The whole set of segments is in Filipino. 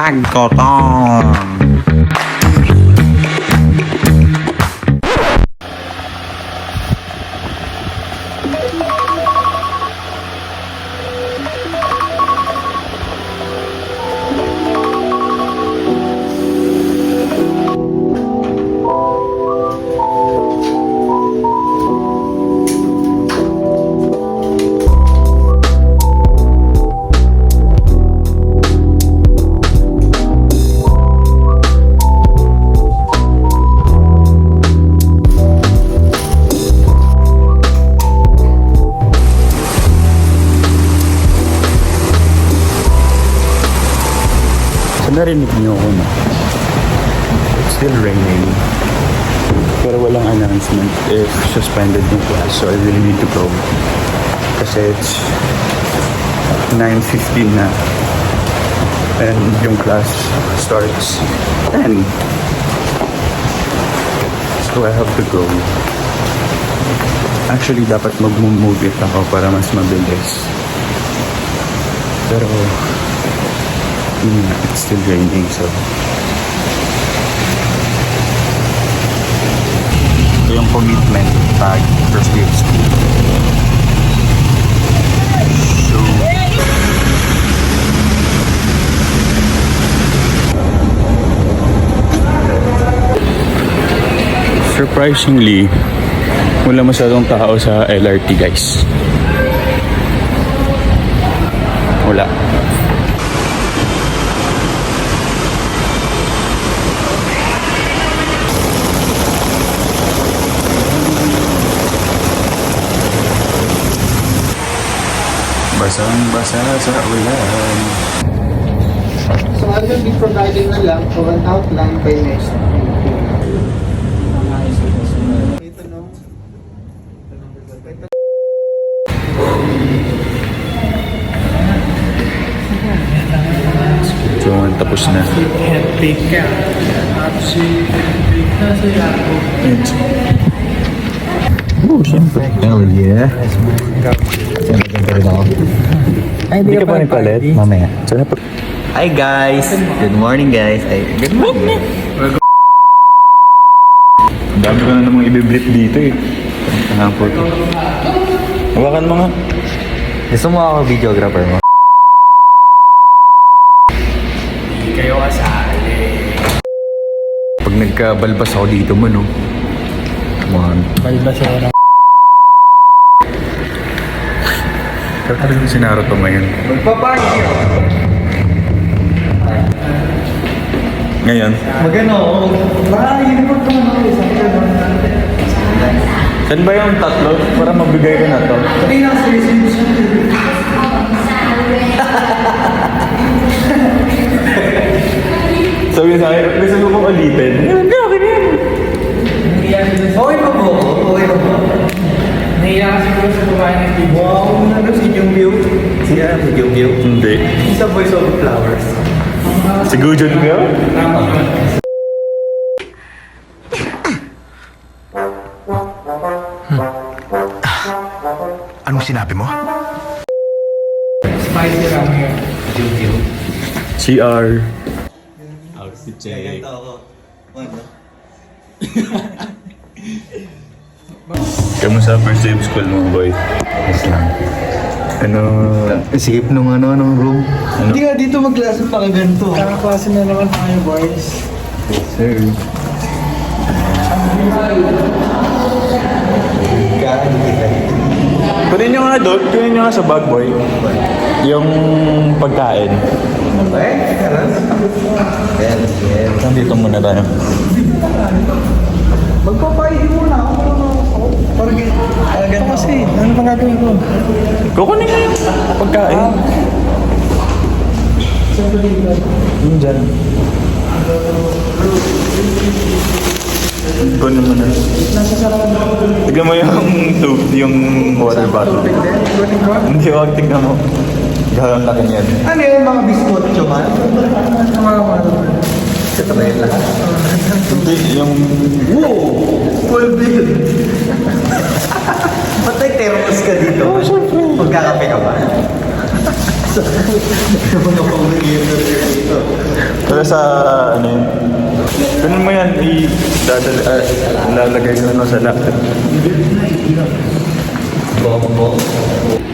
Bag ko to. Narinig niyo ako na it's still raining pero walang announcement if suspended yung class, so I really need to go kasi it's 9:15 na and yung class starts 10, so I have to go. Actually dapat mag-move it ako para mas mabilis, pero it's still raining, so ito yung commitment bag first day of school. So surprisingly wala masyadong tao sa LRT, guys. Wala. Basang-basa sa ulan. So I will be providing na lang for an outline by next week. Ito no? So, tapos na. Oh, siyempre. Hell yeah. Ay, hindi ka pa nagpalit? Mamaya. Sana pa. Hi guys! Good morning guys! Ay, good morning! Ang dami ko na namang ibiblip dito eh. Ang po ito. Hawakan mo nga. Gusto mo ako videographer mo? Hindi kayo kasali. Pag nagkabalbas ako dito man, oh. Come on. Balbas ako. Ano yung si Naruto ngayon? Magpa-party ako. Ngayon? Magano ako. Yun mo ito naman ako. Saan ba yung tatlo? Para mabigay ko na to. Sabi na sa resolution. Sabi sa akin, gusto mo kong ulitin. Hindi, okay na yan. Okay pa po. Okay pa po. Nahiya kasi ko sa babae ng TV. Wow, ano si Jung View? Siya, si Jung View. Hindi. Isa Voice of Flowers. Si Gujon ko yun? Tama ka. Anong sinabi mo? Spicy ramen. Jung View. CR. Outfit check. Kamusta first day of school mo, boy? Yes lang. Ano? Isip nung anong room. Hindi nga dito mag-klase pa ka ganito. Kakaklase na naman tayo, boys. Sir. Kunin nyo nga doon. Kunin nyo nga sa bag, boy. Yung pagkain. Nandito muna tayo. Magpapaili muna ako. Parang kasi. Ano pa gagawin ko? Kukunin nga yung pagkain. Yun dyan. Kunin mo na. Tignan mo yung tube, yung water bottle. Hindi, wag tignan mo. Gano'n laki niyan. Ano yung mga biskotso man? Ito ba yun lahat? Hindi, yung... Wow! Full bill! Ba't may thermos ka dito? Magkakape ka ba? Mga pag-interview dito. Pero sa ano yun? Ganun mo yan, lalagay ko na sa laptop.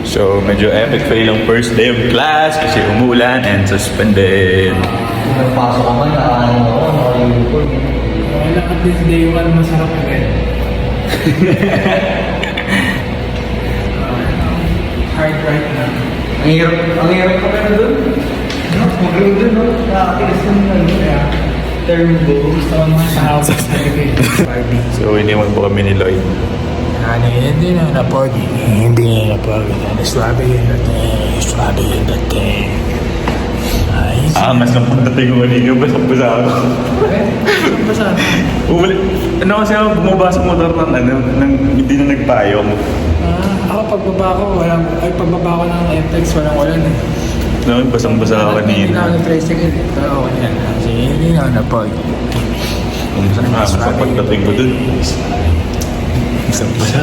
So, medyo epic fail ang first day of class kasi umulan and suspended. Nagpasok ka man, nakaano ako, naka-uniform. Wala at this day 1 masarap agad. Hard right na. Ang hirap ka meron doon. No, magaling doon, no? Nakatigas ng ano, turbo. Gusto ko mga tao sa sarili. So, iniwan po kami ni Lloyd. Ano yun, hindi na napag. Hindi na napag. Swabe yun natin. Swabe yun natin. Angas ng pagdating ko kanina, basang-basa ako. Basta. Ano kasi ako, bumaba sa motor ng ano, hindi na nagpayong. Ako pagbaba ko, pagbaba ko ng FX, walang ulan eh. No, basang-basa ako Hindi na ako kanina. nag-tricycle eh. Pero okay yan. Kasi hindi na ako napag. Angas ng pagdating ko dun. Basang-basa.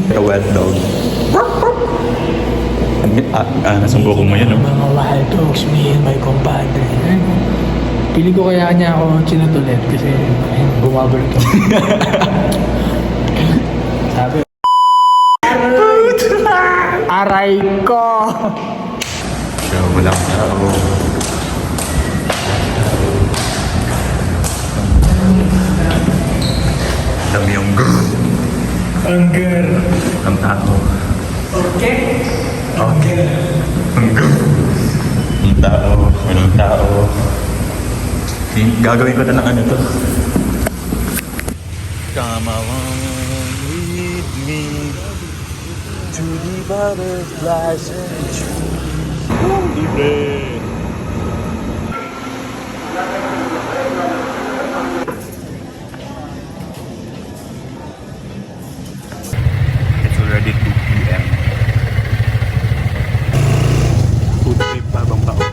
Kaya wet dog. Angas ang buko mo yan, no? Mga wild dogs, me and my compadre. Pili ko kaya niya ako chinatulit kasi bumabalik ko. Sabi, aray ko! So, wala akong tao. Dami yung Anger. ang tao. Okay? Okay. Ang tao. Walang tao. Gagawin ko na ng ano to. Come along with me to the butterflies and trees. Libre. It's already 2 p.m. Food trip bagong taon.